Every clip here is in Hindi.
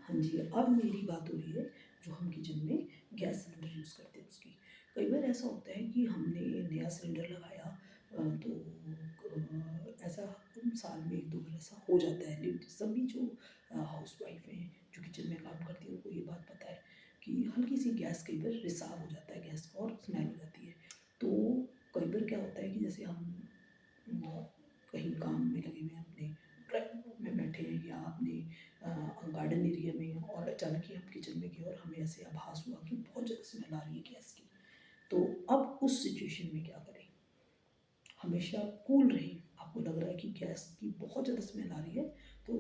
हाँ जी, अब मेरी बात हो रही है जो हम किचन में गैस सिलेंडर यूज़ करते हैं उसकी। कई बार ऐसा होता है कि हमने नया सिलेंडर लगाया तो ऐसा साल में 1-2 बार ऐसा हो जाता है। लेकिन सभी जो हाउसवाइफ़ हैं, जो किचन में काम करती हैं, उनको ये बात पता है कि हल्की-सी गैस कई बार रिसाव हो जाता है गैस का और स्मेल हो जाती है। तो कई बार क्या होता है कि जैसे हम कहीं काम में लगे हुए हैं, अपने ड्राइंग रूम में बैठे हैं या अपने गार्डन एरिया में हैं और अचानक ही हम किचन में गए और हमें ऐसे आभास हुआ कि बहुत ज़्यादा स्मेल आ रही है गैस की। तो अब उस सिचुएशन में क्या करें? हमेशा कूल रहें। आपको लग रहा है कि गैस की बहुत ज़्यादा स्मेल आ रही है, तो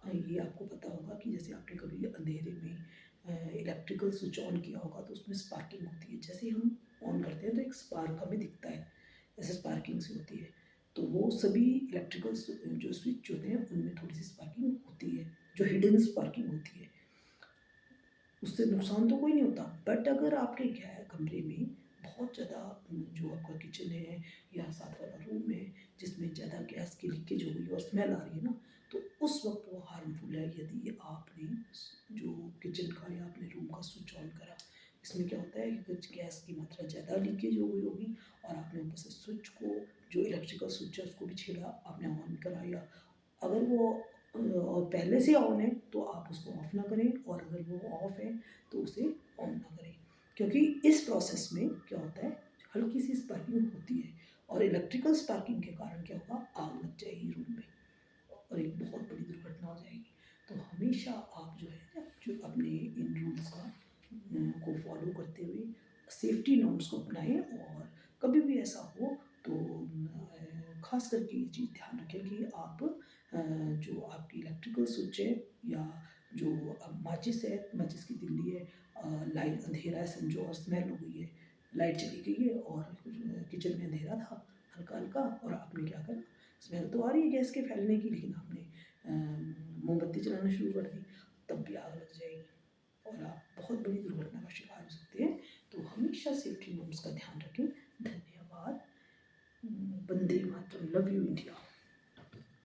ये आपको पता होगा कि जैसे आपने कभी अंधेरे में इलेक्ट्रिकल स्विच ऑन किया होगा तो उसमें स्पार्किंग होती है। जैसे ही हम ऑन करते हैं तो एक स्पार्क हमें दिखता है, ऐसे स्पार्किंग सी होती है। तो वो सभी इलेक्ट्रिकल जो स्विच होते हैं उनमें थोड़ी-सी स्पार्किंग होती है, जो हिडन स्पार्किंग होती है। उससे नुकसान तो कोई नहीं होता, बट अगर आपके कमरे में बहुत ज़्यादा जो आपका किचन है या साथ वाला रूम है जिसमें ज़्यादा गैस की लीकेज हो गई और स्मेल आ रही है ना, तो उस वक्त वो हार्मफुल है यदि आपने जो किचन का या अपने रूम का स्विच ऑन करा। इसमें क्या होता है कि कुछ गैस की मात्रा ज़्यादा लीकेज हो गई होगी और आपने ऊपर से स्विच को, जो इलेक्ट्रिकल स्विच है उसको भी छेड़ा, आपने ऑन करा, या अगर वो और पहले से ऑन है तो आप उसको ऑफ़ ना करें, और अगर वो ऑफ़ है तो उसे ऑन ना करें। क्योंकि इस प्रोसेस में क्या होता है, हल्की-सी स्पार्किंग होती है और इलेक्ट्रिकल स्पार्किंग के कारण क्या होगा, आग लग जाएगी रूम में और एक बहुत बड़ी दुर्घटना हो जाएगी। तो हमेशा आप जो है, जो अपने इन रूल्स को फॉलो करते हुए सेफ्टी नॉर्म्स को अपनाएँ, और कभी भी ऐसा हो तो ख़ास करके ये चीज़ ध्यान रखें कि आप जो आपकी इलेक्ट्रिकल स्विच है या जो माचिस है, माचिस की तिल्ली है, लाइट अंधेरा है समझो और स्मेल हो गई है, लाइट चली गई है और किचन में अंधेरा था हल्का-हल्का, और आपने क्या करा, स्मेल तो आ रही है गैस के फैलने की, लेकिन आपने मोमबत्ती जलाना शुरू कर दी, तब भी आग लग जाएगी और आप बहुत बड़ी दुर्घटना का शिकार हो सकते हैं। तो हमेशा सेफ्टी नॉर्म्स का ध्यान रखें। धन्यवाद। Vande Mataram. Love you India.